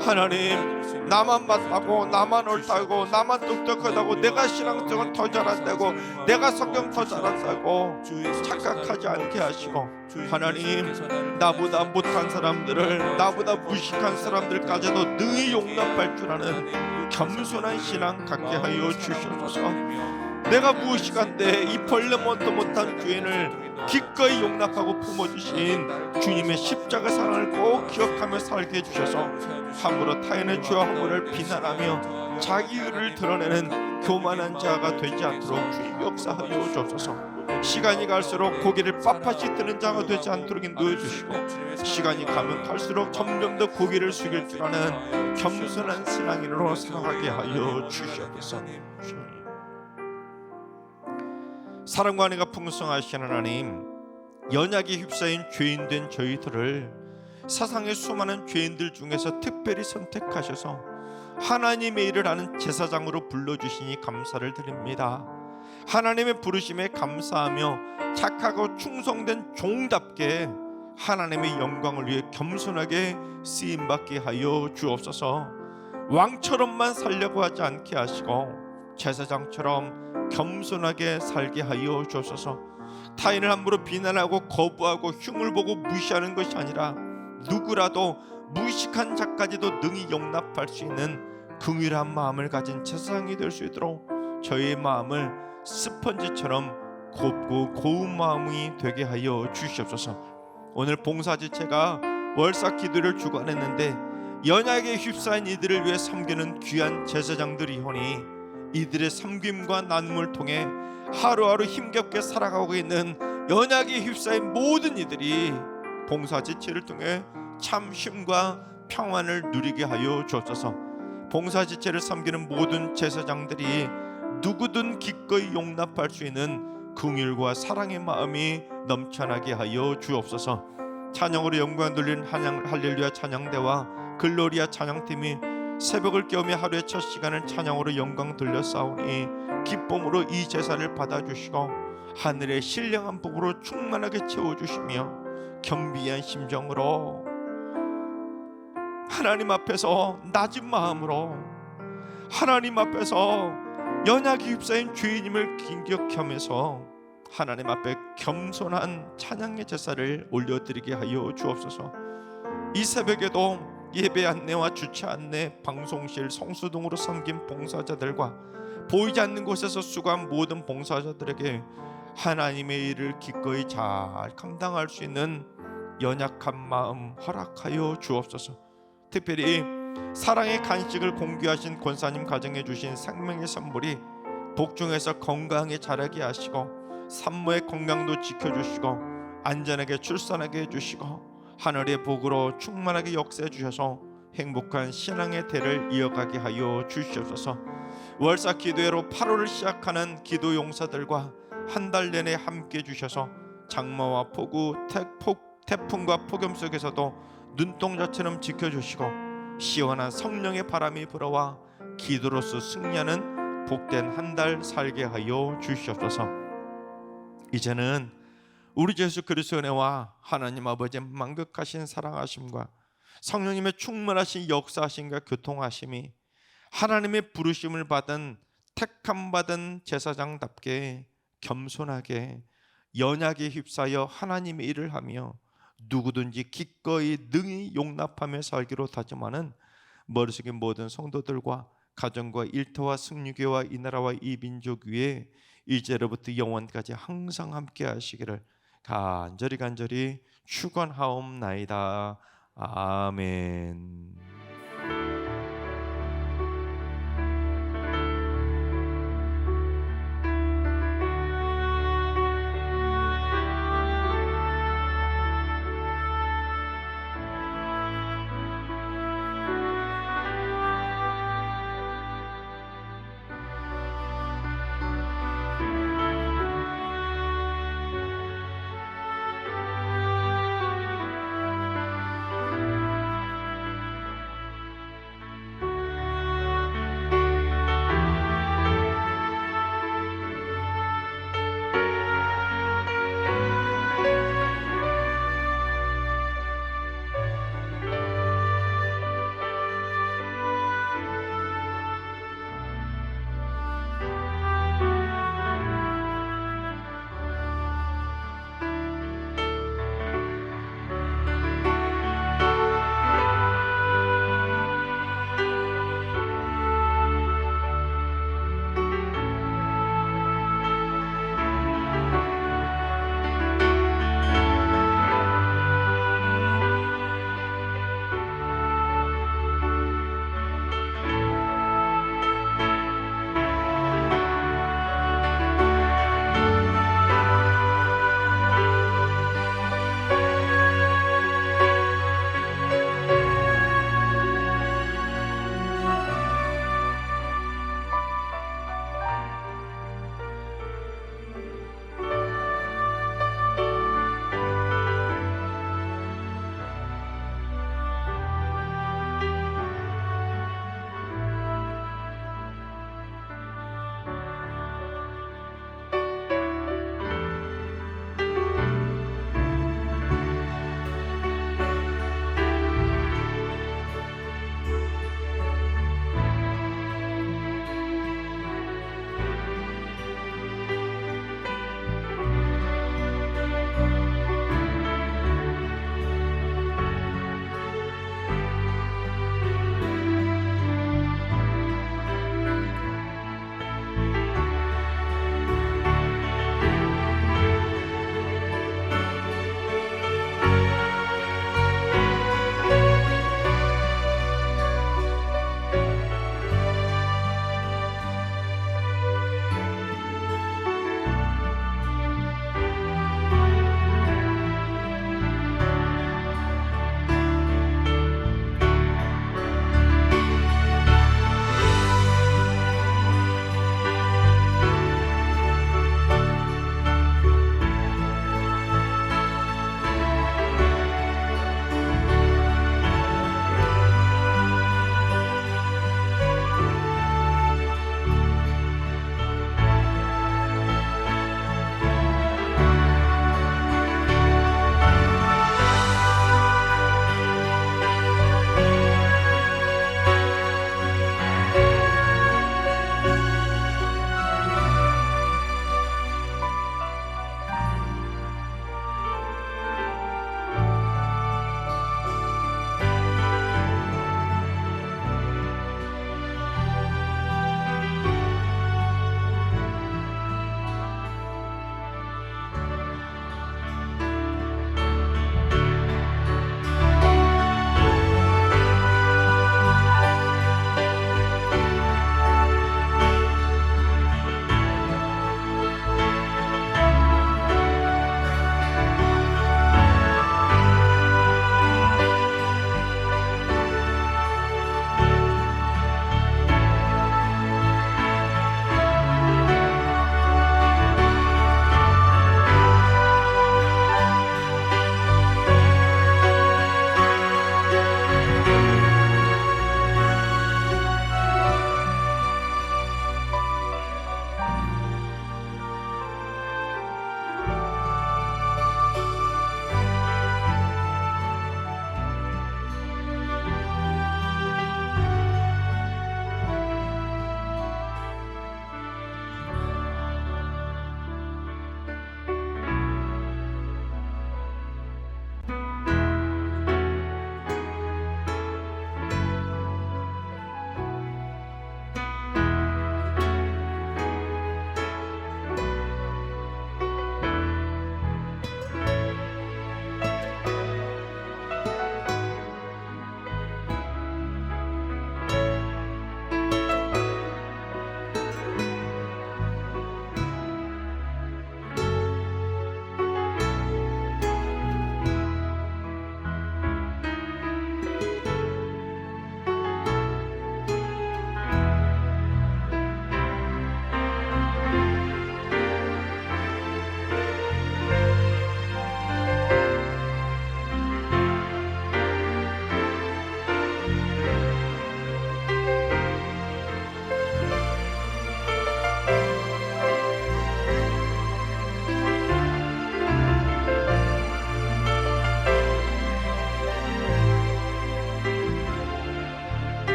하나님, 나만 맞다고 나만 옳다고 나만 똑똑하다고 내가 신앙생활 더 잘한다고 내가 성경 더 잘한다고 착각하지 않게 하시고 하나님, 나보다 못한 사람들을 나보다 무식한 사람들까지도 능히 용납할 줄 아는 겸손한 신앙 갖게 하여 주시옵소서. 내가 무엇이간데 이 벌레만도 못한 죄인을 기꺼이 용납하고 품어주신 주님의 십자가 사랑을 꼭 기억하며 살게 해주셔서 함부로 타인의 죄와 허물을 비난하며 자기 의를 드러내는 교만한 자가 되지 않도록 주님 역사하여 주옵소서. 시간이 갈수록 고개를 빳빳이 드는 자가 되지 않도록 인도해 주시고 시간이 가면 갈수록 점점 더 고개를 숙일 줄 아는 겸손한 신앙인으로 살아가게 하여 주시옵소서. 사랑과 은혜가 풍성하신 하나님, 연약에 휩싸인 죄인된 저희들을 세상의 수많은 죄인들 중에서 특별히 선택하셔서 하나님의 일을 하는 제사장으로 불러주시니 감사를 드립니다. 하나님의 부르심에 감사하며 착하고 충성된 종답게 하나님의 영광을 위해 겸손하게 쓰임받게 하여 주옵소서. 왕처럼만 살려고 하지 않게 하시고 제사장처럼 겸손하게 살게 하여 주옵소서. 타인을 함부로 비난하고 거부하고 흉을 보고 무시하는 것이 아니라 누구라도 무식한 자까지도 능히 용납할 수 있는 긍휼한 마음을 가진 제사장이 될 수 있도록 저희의 마음을 스펀지처럼 곱고 고운 마음이 되게 하여 주시옵소서. 오늘 봉사지체가 월사 기도를 주관했는데 연약에 휩싸인 이들을 위해 섬기는 귀한 제사장들이오니 이들의 섬김과 나눔을 통해 하루하루 힘겹게 살아가고 있는 연약에 휩싸인 모든 이들이 봉사지체를 통해 참 쉼과 평안을 누리게 하여 주옵소서. 봉사지체를 섬기는 모든 제사장들이 누구든 기꺼이 용납할 수 있는 긍휼과 사랑의 마음이 넘쳐나게 하여 주옵소서. 찬양으로 영광 돌린 할렐루야 찬양대와 글로리아 찬양팀이 새벽을 깨우며 하루의 첫 시간을 찬양으로 영광 돌렸사오니 기쁨으로 이 제사를 받아주시고 하늘의 신령한 복으로 충만하게 채워주시며 겸비한 심정으로 하나님 앞에서 낮은 마음으로 하나님 앞에서 연약에 휩싸인 죄인임을 긴격하면서 하나님 앞에 겸손한 찬양의 제사를 올려드리게 하여 주옵소서. 이 새벽에도 예배 안내와 주차 안내, 방송실, 성수 등으로 섬긴 봉사자들과 보이지 않는 곳에서 수고한 모든 봉사자들에게 하나님의 일을 기꺼이 잘 감당할 수 있는 연약한 마음 허락하여 주옵소서. 특별히 사랑의 간식을 공개하신 권사님 가정에 주신 생명의 선물이 복중에서 건강하게 자라게 하시고 산모의 건강도 지켜주시고 안전하게 출산하게 해주시고 하늘의 복으로 충만하게 역사해 주셔서 행복한 신앙의 대를 이어가게 하여 주시옵소서. 월사 기도회로 8월을 시작하는 기도 용사들과 한 달 내내 함께 주셔서 장마와 폭우, 태풍과 폭염 속에서도 눈동자처럼 지켜주시고 시원한 성령의 바람이 불어와 기도로서 승리하는 복된 한 달 살게 하여 주시옵소서. 이제는 우리 예수 그리스도의 은혜와 하나님 아버지의 만극하신 사랑하심과 성령님의 충만하신 역사하심과 교통하심이 하나님의 부르심을 받은 택함 받은 제사장답게 겸손하게 연약에 휩싸여 하나님의 일을 하며 누구든지 기꺼이 능히 용납하며 살기로 다짐하는 머릿속의 모든 성도들과 가정과 일터와 승리교와 이 나라와 이 민족 위에 이제로부터 영원까지 항상 함께 하시기를 간절히 축원하옵나이다. 아멘.